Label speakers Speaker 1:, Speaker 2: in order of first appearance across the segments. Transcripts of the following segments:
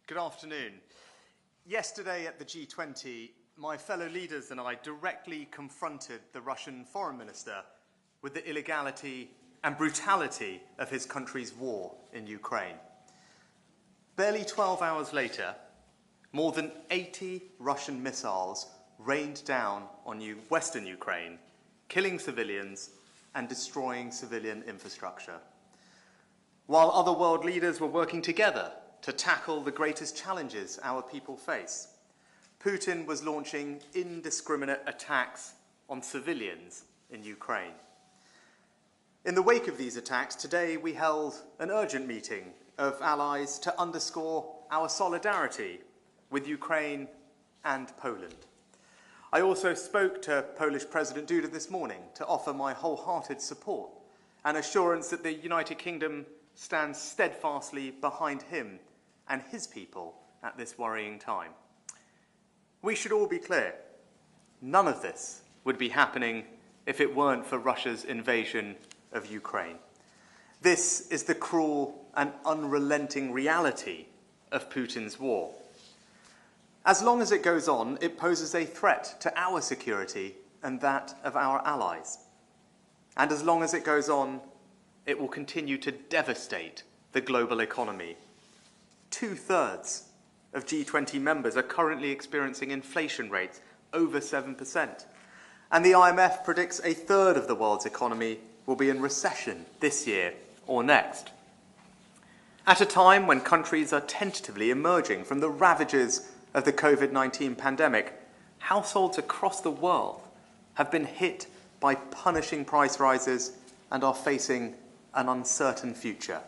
Speaker 1: Good afternoon. Yesterday at the G20, my fellow leaders and I directly confronted the Russian Foreign Minister with the illegality and brutality of his country's war in Ukraine. Barely 12 hours later, more than 80 Russian missiles rained down on Western Ukraine, killing civilians and destroying civilian infrastructure. While other world leaders were working together to tackle the greatest challenges our people face, Putin was launching indiscriminate attacks on civilians in Ukraine. In the wake of these attacks, today we held an urgent meeting of allies to underscore our solidarity with Ukraine and Poland. I also spoke to Polish President Duda this morning to offer my wholehearted support and assurance that the United Kingdom stands steadfastly behind him and his people at this worrying time. We should all be clear, none of this would be happening if it weren't for Russia's invasion of Ukraine. This is the cruel and unrelenting reality of Putin's war. As long as it goes on, it poses a threat to our security and that of our allies. And as long as it goes on, it will continue to devastate the global economy. 2/3 of G20 members are currently experiencing inflation rates over 7%. And the IMF predicts 1/3 of the world's economy will be in recession this year or next. At a time when countries are tentatively emerging from the ravages of the COVID-19 pandemic, households across the world have been hit by punishing price rises and are facing an uncertain future.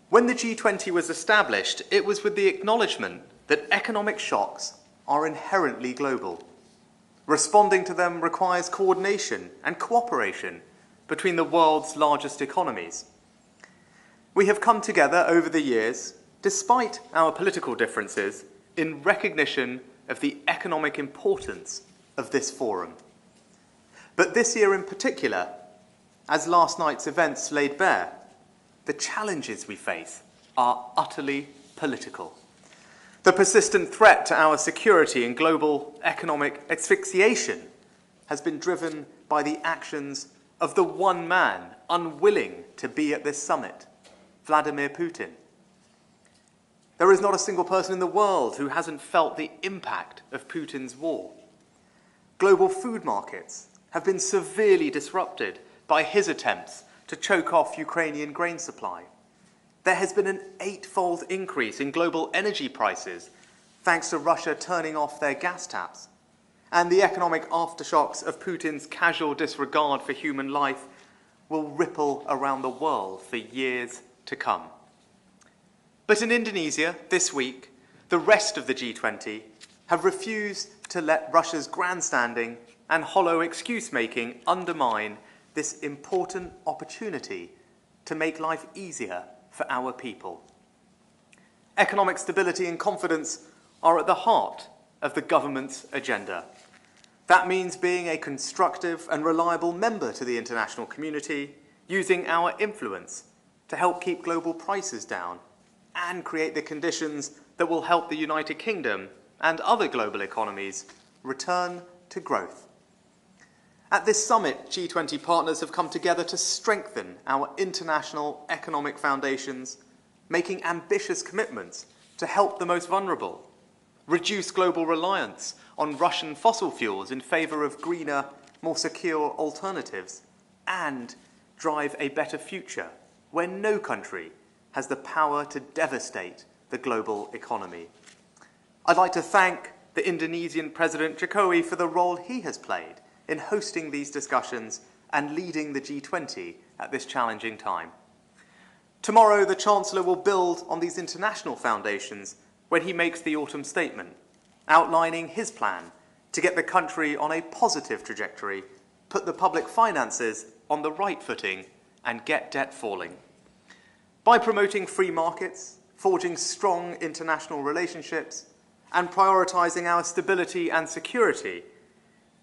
Speaker 1: When the G20 was established, it was with the acknowledgement that economic shocks are inherently global. Responding to them requires coordination and cooperation between the world's largest economies. We have come together over the years, despite our political differences, in recognition of the economic importance of this forum. But this year in particular, as last night's events laid bare, the challenges we face are utterly political. The persistent threat to our security and global economic asphyxiation has been driven by the actions of the one man unwilling to be at this summit, Vladimir Putin. There is not a single person in the world who hasn't felt the impact of Putin's war. Global food markets have been severely disrupted by his attempts to choke off Ukrainian grain supply. There has been an 8-fold increase in global energy prices thanks to Russia turning off their gas taps. And the economic aftershocks of Putin's casual disregard for human life will ripple around the world for years to come. But in Indonesia this week, the rest of the G20 have refused to let Russia's grandstanding and hollow excuse-making undermine this important opportunity to make life easier for our people. Economic stability and confidence are at the heart of the government's agenda. That means being a constructive and reliable member to the international community, using our influence to help keep global prices down and create the conditions that will help the United Kingdom and other global economies return to growth. At this summit, G20 partners have come together to strengthen our international economic foundations, making ambitious commitments to help the most vulnerable, reduce global reliance on Russian fossil fuels in favour of greener, more secure alternatives, and drive a better future where no country has the power to devastate the global economy. I'd like to thank the Indonesian President Jokowi for the role he has played in hosting these discussions and leading the G20 at this challenging time. Tomorrow, the Chancellor will build on these international foundations when he makes the autumn statement, outlining his plan to get the country on a positive trajectory, put the public finances on the right footing, and get debt falling. By promoting free markets, forging strong international relationships, and prioritising our stability and security,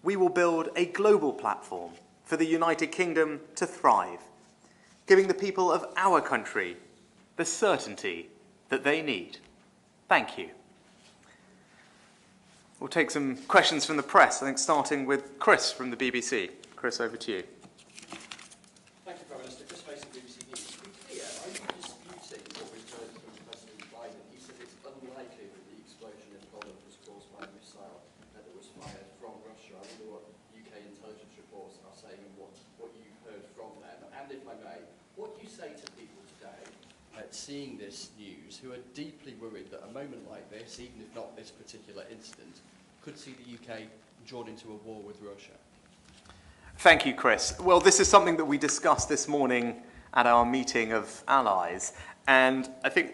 Speaker 1: we will build a global platform for the United Kingdom to thrive, giving the people of our country the certainty that they need. Thank you. We'll take some questions from the press, I think starting with Chris from the BBC. Chris, over to you.
Speaker 2: Thank you, Prime Minister. Chris Mason, BBC News. To be clear, are you disputing what we've heard from President Biden? He said it's unlikely that the explosion in Poland was caused by a missile that was fired from Russia. I wonder what UK intelligence reports are saying and what you've heard from them. And if I may, what do you say to people today seeing this news who are deeply worried that a moment like this, even if not this particular incident, could see the UK drawn into a war with Russia?
Speaker 1: Thank you, Chris. Well, this is something that we discussed this morning at our meeting of allies, and I think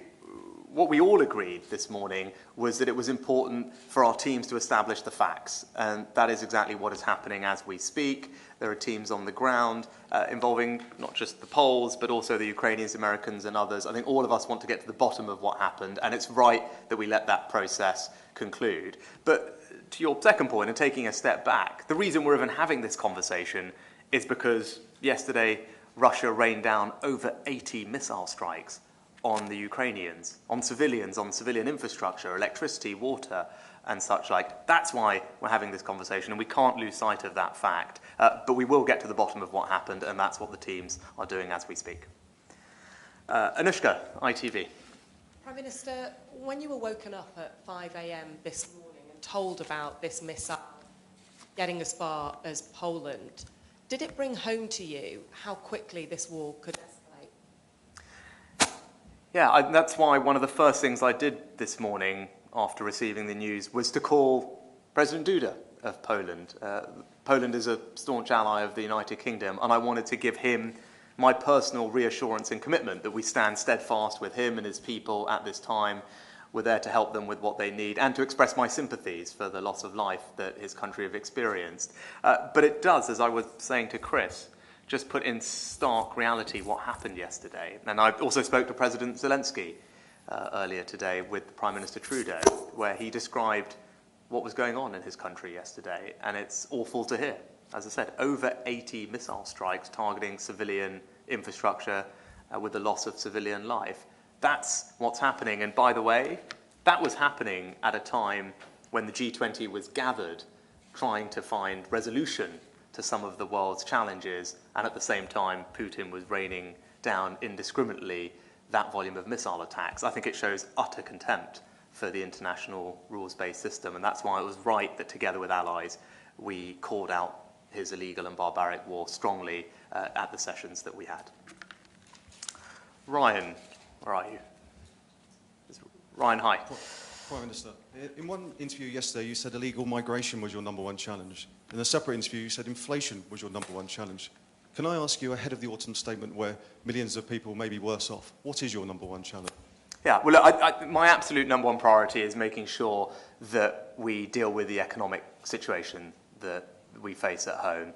Speaker 1: what we all agreed this morning was that it was important for our teams to establish the facts, and that is exactly what is happening as we speak. There are teams on the ground involving not just the Poles, but also the Ukrainians, Americans, and others. I think all of us want to get to the bottom of what happened, and it's right that we let that process conclude. But to your second point, and taking a step back, the reason we're even having this conversation is because yesterday Russia rained down over 80 missile strikes on the Ukrainians, on civilian infrastructure, electricity, water, and such like. That's why we're having this conversation, and we can't lose sight of that fact. But we will get to the bottom of what happened, and that's what the teams are doing as we speak. Anushka, ITV.
Speaker 3: Prime Minister, when you were woken up at 5 a.m. this morning and told about this missile getting as far as Poland, did it bring home to you how quickly this war could escalate?
Speaker 1: Yeah, that's why one of the first things I did this morning after receiving the news was to call President Duda of Poland. Poland is a staunch ally of the United Kingdom, and I wanted to give him my personal reassurance and commitment that we stand steadfast with him and his people at this time. We're there to help them with what they need and to express my sympathies for the loss of life that his country have experienced. But it does, as I was saying to Chris, just put in stark reality what happened yesterday. And I also spoke to President Zelensky earlier today with Prime Minister Trudeau, where he described what was going on in his country yesterday, and it's awful to hear. As I said, over 80 missile strikes targeting civilian infrastructure with the loss of civilian life. That's what's happening. And by the way, that was happening at a time when the G20 was gathered trying to find resolution to some of the world's challenges, and at the same time, Putin was raining down indiscriminately that volume of missile attacks. I think it shows utter contempt for the international rules-based system, and that's why it was right that together with allies, we called out his illegal and barbaric war strongly at the sessions that we had. Ryan, where are you? Ryan, hi.
Speaker 4: Prime Minister, in one interview yesterday, you said illegal migration was your #1 challenge. In a separate interview, you said inflation was your #1 challenge. Can I ask you, ahead of the autumn statement where millions of people may be worse off, what is your #1 challenge?
Speaker 1: Yeah, well, look, my absolute #1 priority is making sure that we deal with the economic situation that we face at home.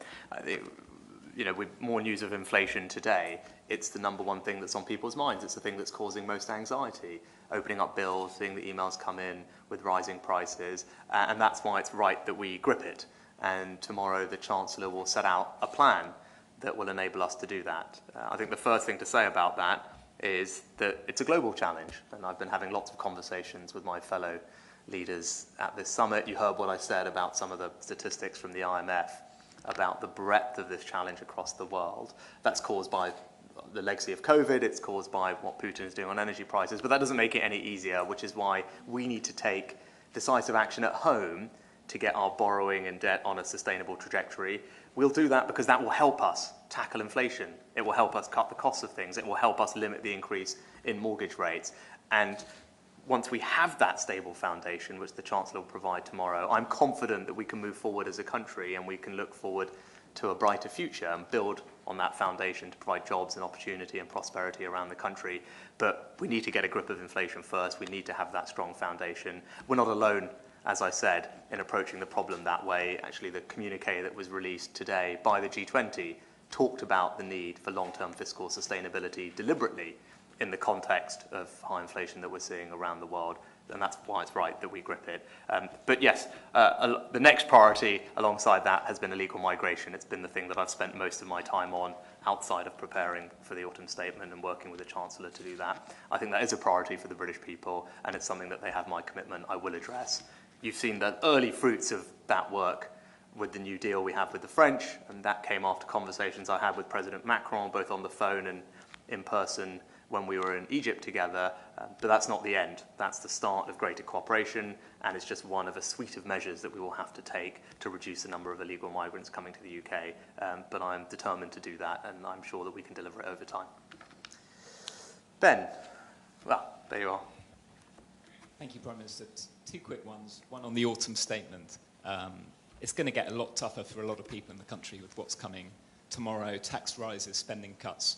Speaker 1: You know, with more news of inflation today, it's the #1 thing that's on people's minds. It's the thing that's causing most anxiety. Opening up bills, seeing the emails come in with rising prices, and that's why it's right that we grip it. And tomorrow the Chancellor will set out a plan that will enable us to do that. I think the first thing to say about that is that it's a global challenge, and I've been having lots of conversations with my fellow leaders at this summit. You heard what I said about some of the statistics from the IMF about the breadth of this challenge across the world. That's caused by the legacy of COVID, it's caused by what Putin is doing on energy prices, but that doesn't make it any easier, which is why we need to take decisive action at home to get our borrowing and debt on a sustainable trajectory. We'll do that because that will help us tackle inflation. It will help us cut the costs of things. It will help us limit the increase in mortgage rates. And once we have that stable foundation, which the Chancellor will provide tomorrow, I'm confident that we can move forward as a country and we can look forward to a brighter future and build on that foundation to provide jobs and opportunity and prosperity around the country. But we need to get a grip of inflation first. We need to have that strong foundation. We're not alone, as I said, in approaching the problem that way. Actually, the communique that was released today by the G20 talked about the need for long-term fiscal sustainability deliberately in the context of high inflation that we're seeing around the world. and that's why it's right that we grip it. But yes, the next priority alongside that has been illegal migration. It's been the thing that I've spent most of my time on outside of preparing for the autumn statement and working with the Chancellor to do that. I think that is a priority for the British people, and it's something that they have my commitment I will address. You've seen the early fruits of that work with the new deal we have with the French, and that came after conversations I had with President Macron, both on the phone and in person when we were in Egypt together. But that's not the end. That's the start of greater cooperation, and it's just one of a suite of measures that we will have to take to reduce the number of illegal migrants coming to the UK. But I'm determined to do that, and I'm sure that we can deliver it over time. Ben, well, there you are.
Speaker 5: Thank you, Prime Minister. Two quick ones. One on the autumn statement. It's going to get a lot tougher for a lot of people in the country with what's coming tomorrow, tax rises, spending cuts.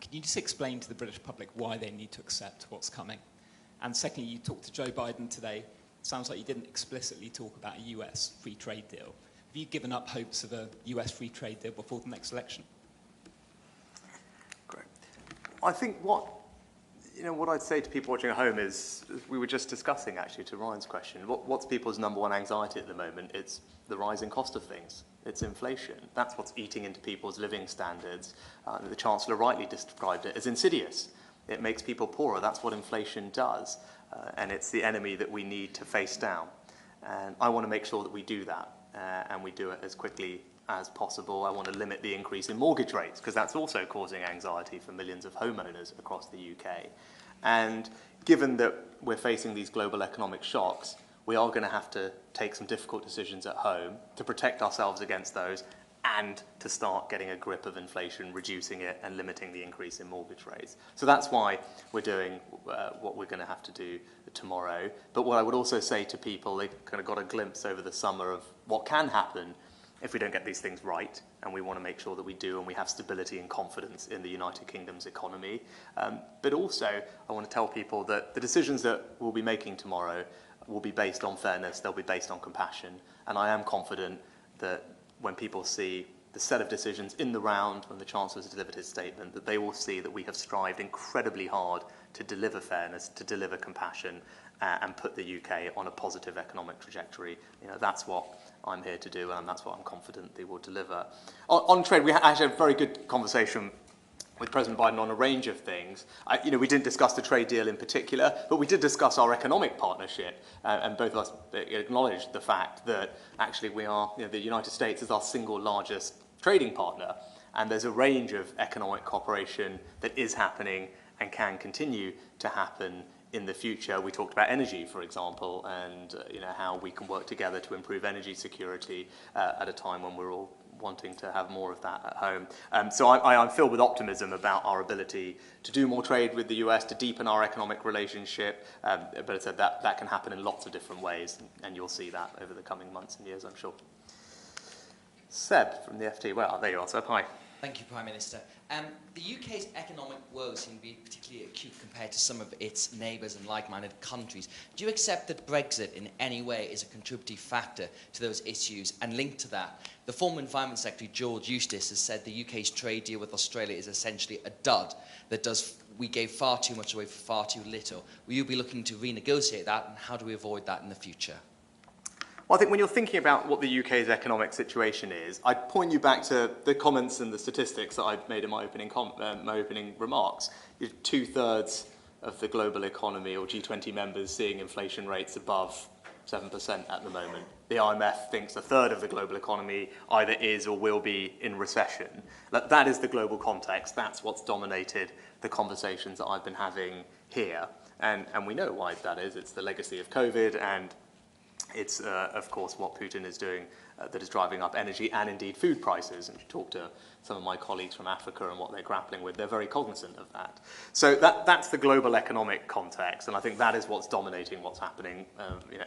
Speaker 5: Can you just explain to the British public why they need to accept what's coming? And secondly, you talked to Joe Biden today. It sounds like you didn't explicitly talk about a US free trade deal. Have you given up hopes of a US free trade deal before the next election?
Speaker 1: Great. I think what I'd say to people watching at home is, as we were just discussing actually to Ryan's question, what's people's number one anxiety at the moment? It's the rising cost of things. It's inflation. That's what's eating into people's living standards. The Chancellor rightly described it as insidious. It makes people poorer. That's what inflation does. And it's the enemy that we need to face down. And I want to make sure that we do that, and we do it as quickly as possible. I want to limit the increase in mortgage rates, because that's also causing anxiety for millions of homeowners across the UK. And given that we're facing these global economic shocks, we are going to have to take some difficult decisions at home to protect ourselves against those and to start getting a grip of inflation, reducing it and limiting the increase in mortgage rates. So that's why we're doing what we're going to have to do tomorrow. But what I would also say to people, they kind of got a glimpse over the summer of what can happen if we don't get these things right, and we want to make sure that we do, and we have stability and confidence in the United Kingdom's economy. But also, I want to tell people that the decisions that we'll be making tomorrow will be based on fairness, they'll be based on compassion, and I am confident that when people see the set of decisions in the round, when the Chancellor has delivered his statement, that they will see that we have strived incredibly hard to deliver fairness, to deliver compassion, and put the UK on a positive economic trajectory. That's what I'm here to do, and that's what I'm confident they will deliver. On trade, we actually had a very good conversation with President Biden on a range of things. We didn't discuss the trade deal in particular, but we did discuss our economic partnership, and both of us acknowledged the fact that actually we are, the United States is our single largest trading partner, and there's a range of economic cooperation that is happening and can continue to happen in the future. We talked about energy, for example, and how we can work together to improve energy security at a time when we're all wanting to have more of that at home. So I'm filled with optimism about our ability to do more trade with the US, to deepen our economic relationship, but as I said, that can happen in lots of different ways, and you'll see that over the coming months and years, I'm sure. Seb from the FT. Well, there you are, Seb. Hi.
Speaker 6: Thank you, Prime Minister. The UK's economic woes seem to be particularly acute compared to some of its neighbours and like-minded countries. Do you accept that Brexit in any way is a contributing factor to those issues? And linked to that, the former Environment Secretary, George Eustice, has said the UK's trade deal with Australia is essentially a dud, we gave far too much away for far too little. Will you be looking to renegotiate that, and how do we avoid that in the future?
Speaker 1: Well, I think when you're thinking about what the UK's economic situation is, I'd point you back to the comments and the statistics that I made in my opening remarks. 2/3 of the global economy, or G20 members, seeing inflation rates above 7% at the moment. The IMF thinks 1/3 of the global economy either is or will be in recession. That is the global context. That's what's dominated the conversations that I've been having here. And we know why that is. It's the legacy of COVID, and it's, of course, what Putin is doing that is driving up energy and indeed food prices. And if you talk to some of my colleagues from Africa and what they're grappling with, they're very cognizant of that. So that's the global economic context, and I think that is what's dominating what's happening.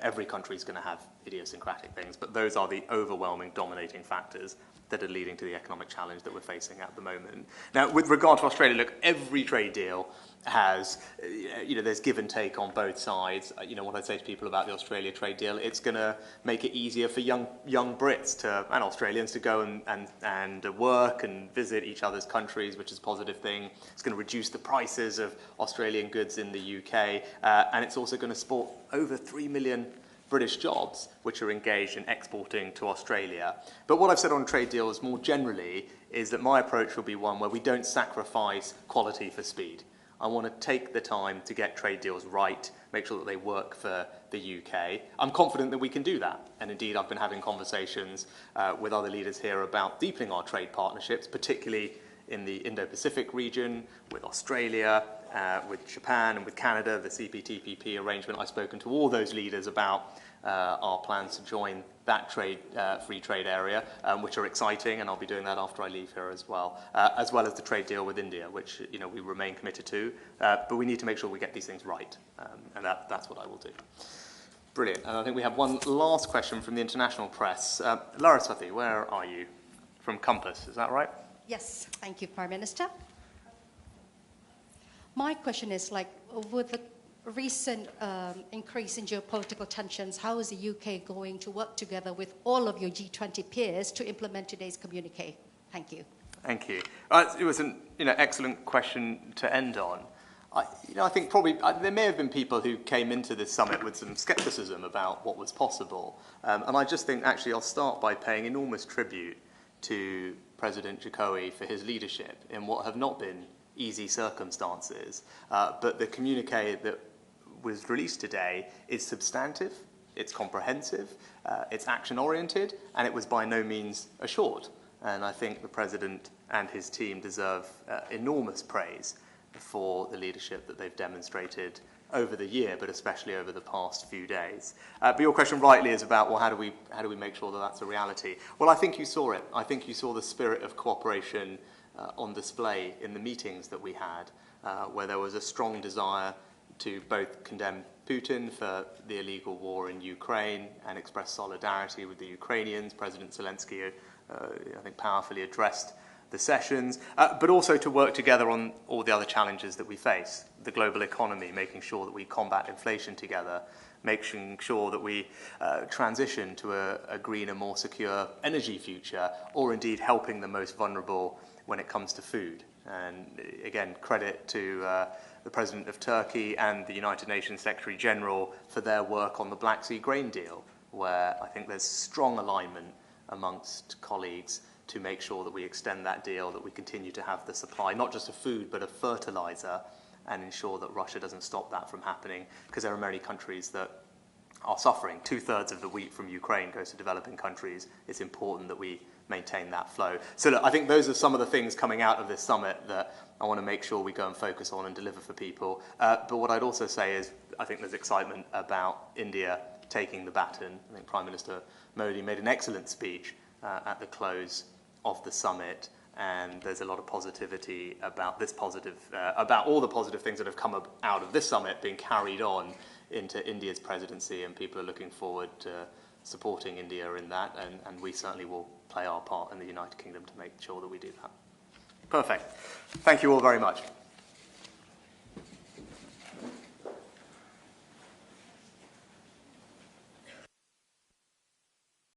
Speaker 1: Every country is going to have idiosyncratic things, but those are the overwhelming dominating factors that are leading to the economic challenge that we're facing at the moment. Now, with regard to Australia, look, every trade deal has, there's give and take on both sides. What I'd say to people about the Australia trade deal, it's going to make it easier for young Brits and Australians to go and work and visit each other's countries, which is a positive thing. It's going to reduce the prices of Australian goods in the UK, and it's also going to support over 3 million British jobs which are engaged in exporting to Australia. But what I've said on trade deals more generally is that my approach will be one where we don't sacrifice quality for speed. I want to take the time to get trade deals right, make sure that they work for the UK. I'm confident that we can do that. And indeed, I've been having conversations with other leaders here about deepening our trade partnerships, particularly in the Indo-Pacific region, with Australia, with Japan and with Canada, the CPTPP arrangement. I've spoken to all those leaders about our plans to join that free trade area, which are exciting, and I'll be doing that after I leave here as well as the trade deal with India, which we remain committed to. But we need to make sure we get these things right, and that's what I will do. Brilliant. And I think we have one last question from the international press. Laraswati, where are you? From Compass, is that right?
Speaker 7: Yes, thank you, Prime Minister. My question is, with the recent increase in geopolitical tensions, how is the UK going to work together with all of your G20 peers to implement today's communique? Thank you.
Speaker 1: Thank you. It was an excellent question to end on. I think probably there may have been people who came into this summit with some scepticism about what was possible. And I just think, actually, I'll start by paying enormous tribute to President Jokowi for his leadership in what have not been easy circumstances. But the communique that was released today is substantive, it's comprehensive, it's action-oriented, and it was by no means a short. And I think the President and his team deserve enormous praise for the leadership that they've demonstrated over the year, but especially over the past few days. But your question rightly is about, well, how do we make sure that that's a reality? Well, I think you saw it. I think you saw the spirit of cooperation on display in the meetings that we had, where there was a strong desire to both condemn Putin for the illegal war in Ukraine and express solidarity with the Ukrainians. President Zelensky, I think, powerfully addressed the sessions, but also to work together on all the other challenges that we face, the global economy, making sure that we combat inflation together, making sure that we transition to a greener, more secure energy future, or indeed helping the most vulnerable when it comes to food. And again, credit to the President of Turkey and the United Nations Secretary General for their work on the Black Sea grain deal, where I think there's strong alignment amongst colleagues to make sure that we extend that deal, that we continue to have the supply, not just of food, but of fertilizer, and ensure that Russia doesn't stop that from happening, because there are many countries that are suffering. 2/3 of the wheat from Ukraine goes to developing countries. It's important that we maintain that flow. So look, I think those are some of the things coming out of this summit that I want to make sure we go and focus on and deliver for people. But what I'd also say is I think there's excitement about India taking the baton. I think Prime Minister Modi made an excellent speech at the close of the summit, and there's a lot of positivity about about all the positive things that have come out of this summit being carried on into India's presidency, and people are looking forward to supporting India in that, and we certainly will play our part in the United Kingdom to make sure that we do that. Perfect. Thank you all very much.